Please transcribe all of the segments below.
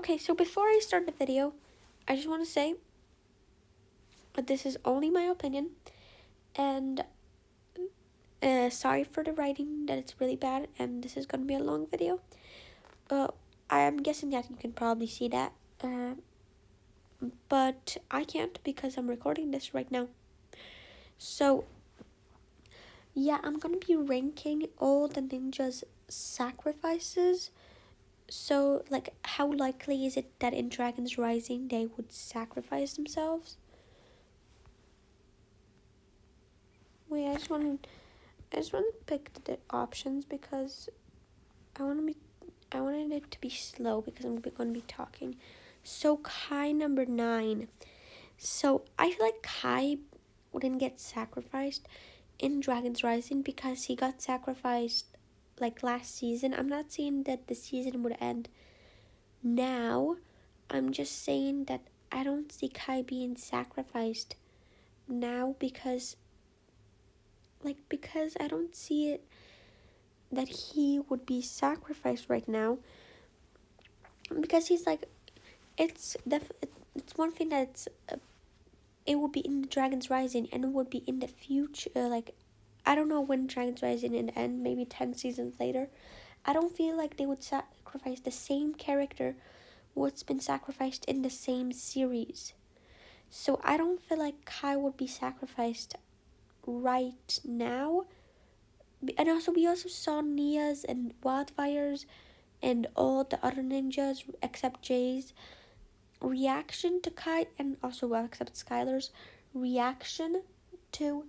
Okay, so before I start the video, I just want to say that this is only my opinion, and sorry for the writing, that it's really bad, and this is going to be a long video. I am guessing that you can probably see that, but I can't because I'm recording this right now. So, yeah, I'm going to be ranking all the ninjas' sacrifices. So, like, how likely is it that in Dragon's Rising they would sacrifice themselves? Wait, I just want to pick the options because I wanted it to be slow because I'm going to be talking. So Kai number 9. So I feel like Kai wouldn't get sacrificed in Dragon's Rising because he got sacrificed like last season. I'm not saying that the season would end now. I'm just saying that I don't see Kai being sacrificed now because I don't see it that he would be sacrificed right now, because he's like, it's one thing that it would be in the Dragon's Rising and it would be in the future, like I don't know when Dragon's Rising will end, maybe 10 seasons later. I don't feel like they would sacrifice the same character what's been sacrificed in the same series. So I don't feel like Kai would be sacrificed right now. And also, we also saw Nia's and Wildfire's and all the other ninjas except Jay's reaction to Kai, and also except Skylar's reaction to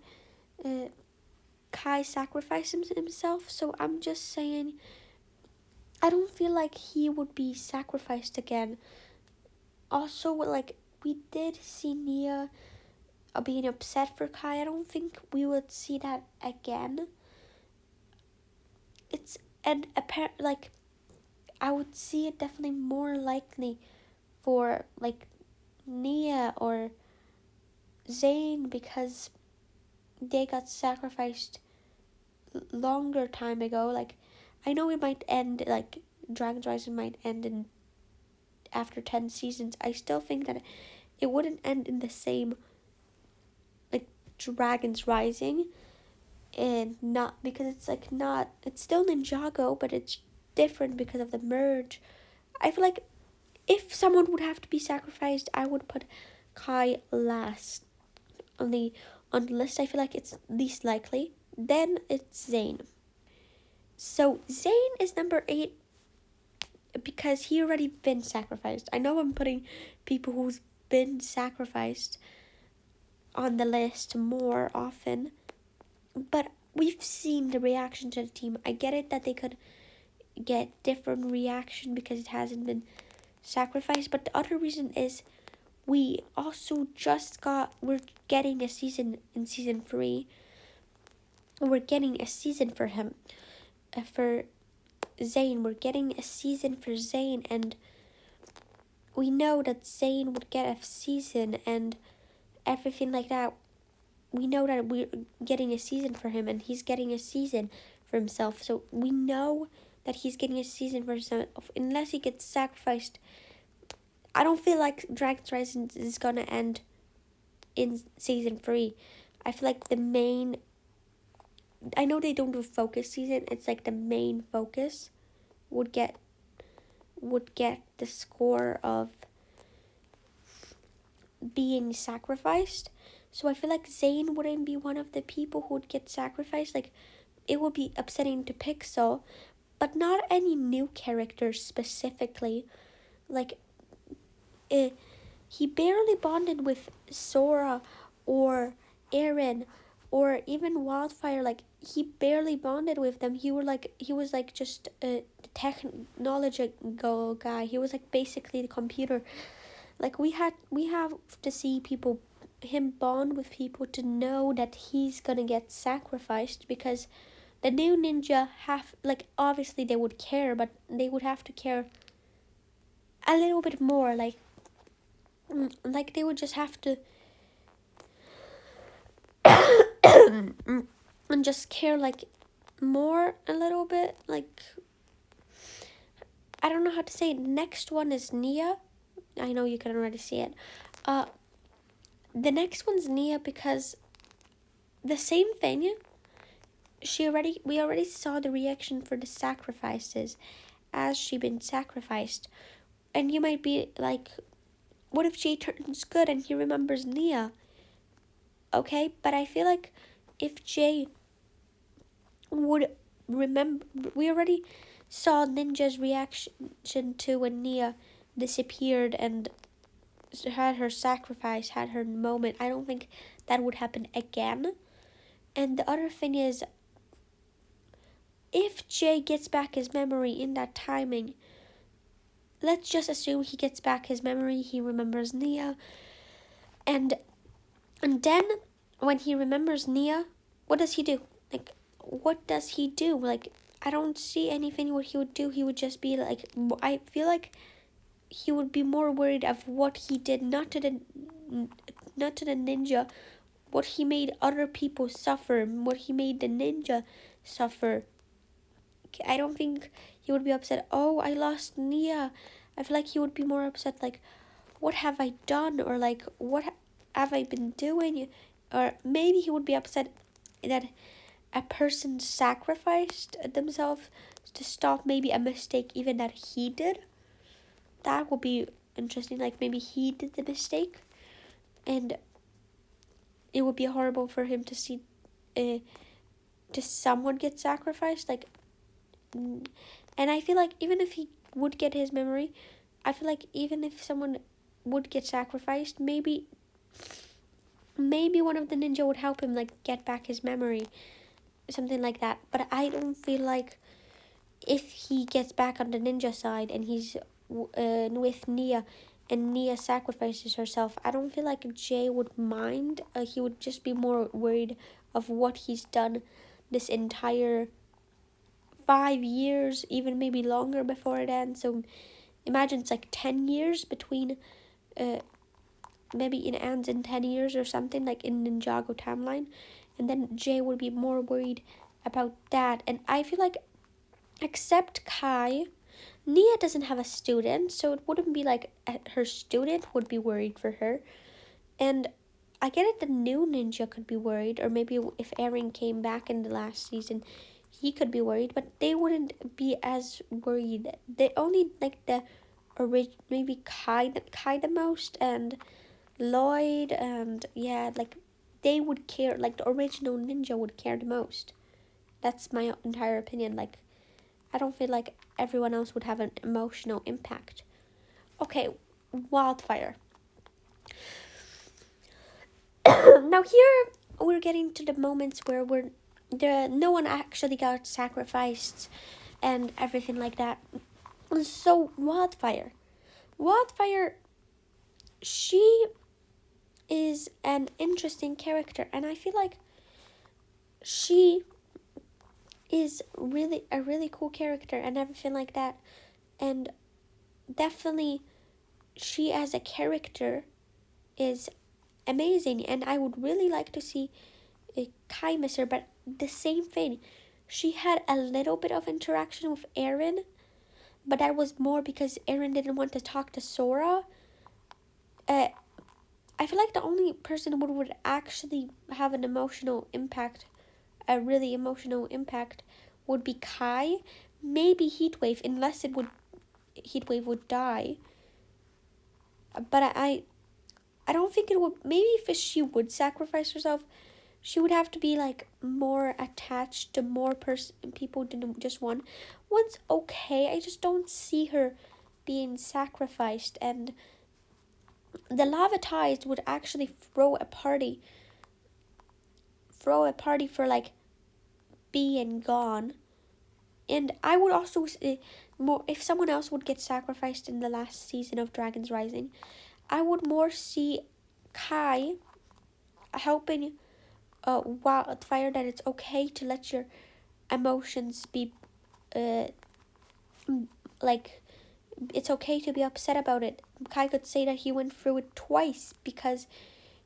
Kai sacrificing himself. So I'm just saying, I don't feel like he would be sacrificed again. Also, like, we did see Nia being upset for Kai. I don't think we would see that again. It's an apparent, like, I would see it definitely more likely for like Nia or Zayn because they got sacrificed longer time ago. Like, I know it might end, like Dragon's Rising might end in after 10 seasons. I still think that it wouldn't end in the same like Dragon's Rising, and not because it's like not, it's still Ninjago, but it's different because of the merge. I feel like if someone would have to be sacrificed, I would put Kai last on the list. I feel like it's least likely. Then it's Zayn. So Zayn is number 8 because he already been sacrificed. I know I'm putting people who's been sacrificed on the list more often, but we've seen the reaction to the team. I get it that they could get different reaction because it hasn't been sacrificed, but the other reason is we also we're getting a season in season 3. We're getting a season for him, for Zayn. We're getting a season for Zayn, and we know that Zayn would get a season and everything like that. We know that we're getting a season for him and he's getting a season for himself. So we know that he's getting a season for himself unless he gets sacrificed. I don't feel like Dragon's Rising is going to end in season 3. I feel like the main, I know they don't do focus season. It's like the main focus would get the score of being sacrificed. So I feel like Zayn wouldn't be one of the people who would get sacrificed. Like, it would be upsetting to Pixel, but not any new characters specifically. Like, he barely bonded with Sora or Eren or even Wildfire. Like, he barely bonded with them. He was like just a technological guy. He was like basically the computer. Like, we have to see him bond with people to know that he's gonna get sacrificed, because the new ninja obviously they would care, but they would have to care a little bit more. Like they would just have to and just care like more a little bit. Like, I don't know how to say it. Next one is Nia. I know you can already see it. The next one's Nia because the same thing. We already saw the reaction for the sacrifices as she been sacrificed. And you might be like, what if Jay turns good and he remembers Nia? Okay, but I feel like if Jay would remember, we already saw Ninja's reaction to when Nia disappeared and had her sacrifice, had her moment. I don't think that would happen again. And the other thing is, if Jay gets back his memory in that timing, let's just assume he gets back his memory, he remembers Nia, and then when he remembers Nia, what does he do? Like, what does he do? Like, I don't see anything what he would do. He would just be like, I feel like he would be more worried of what he did, not to the ninja, what he made other people suffer, what he made the ninja suffer. I don't think he would be upset, oh, I lost Nia. I feel like he would be more upset, like, what have I done? Or like, what have I been doing? Or maybe he would be upset that a person sacrificed themselves to stop maybe a mistake even that he did. That would be interesting. Like, maybe he did the mistake and it would be horrible for him to see someone get sacrificed. Like, and I feel like even if he would get his memory, I feel like even if someone would get sacrificed, maybe one of the ninja would help him, like, get back his memory, something like that. But I don't feel like if he gets back on the ninja side and he's with Nia and Nia sacrifices herself, I don't feel like Jay would mind. He would just be more worried of what he's done this entire 5 years, even maybe longer before it ends. So imagine it's like 10 years between, maybe it ends in 10 years or something, like in Ninjago timeline. And then Jay would be more worried about that. And I feel like, except Kai, Nia doesn't have a student, so it wouldn't be like her student would be worried for her. And I get it, the new ninja could be worried, or maybe if Eren came back in the last season, he could be worried, but they wouldn't be as worried. They only like the maybe Kai the most, and Lloyd, and yeah, like they would care, like the original ninja would care the most. That's my entire opinion. Like, I don't feel like everyone else would have an emotional impact. Okay, Wildfire. Now here we're getting to the moments where no one actually got sacrificed and everything like that. So Wildfire, she is an interesting character, and I feel like she is really a really cool character and everything like that. And definitely she as a character is amazing, and I would really like to see Kai miss her. But the same thing, she had a little bit of interaction with Eren, but that was more because Eren didn't want to talk to Sora. I feel like the only person who would actually have an emotional impact, a really emotional impact, would be Kai. Maybe Heatwave, unless Heatwave would die. But I don't think it would. Maybe if she would sacrifice herself, she would have to be like more attached to more people than just one. One's okay. I just don't see her being sacrificed. And the lava tides would actually throw a party for like being gone. And I would also more, if someone else would get sacrificed in the last season of Dragon's Rising, I would more see Kai helping Wildfire, that it's okay to let your emotions be like, it's okay to be upset about it. Kai could say that he went through it twice because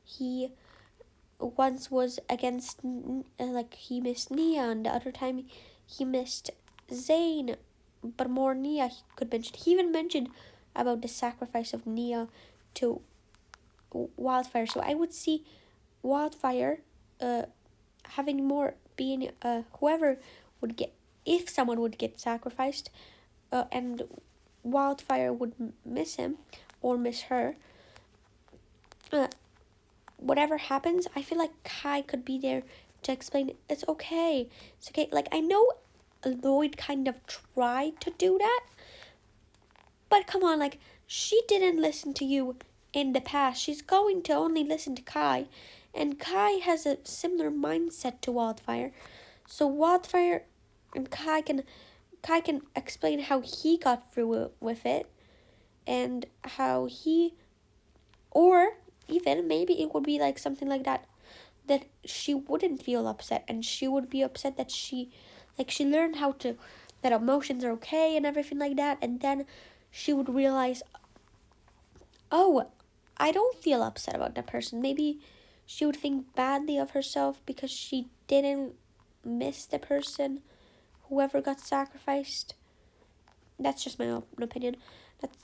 he once was against, like, he missed Nia, and the other time he missed Zane. but more Nia he could mention. He even mentioned about the sacrifice of Nia to Wildfire. So I would see Wildfire having more being whoever would get, if someone would get sacrificed, and Wildfire would miss him or miss her. Uh, Whatever happens, I feel like Kai could be there to explain it's okay. It's okay. Like, I know Lloyd kind of tried to do that, but come on, like, she didn't listen to you in the past. She's going to only listen to Kai, and Kai has a similar mindset to Wildfire. So Wildfire and Kai can explain how he got through with it, and how he, or even maybe it would be like something like that, that she wouldn't feel upset, and she would be upset that she learned how to, that emotions are okay and everything like that, and then she would realize, oh, I don't feel upset about that person. Maybe she would think badly of herself because she didn't miss the person, whoever got sacrificed. That's just my own opinion. That's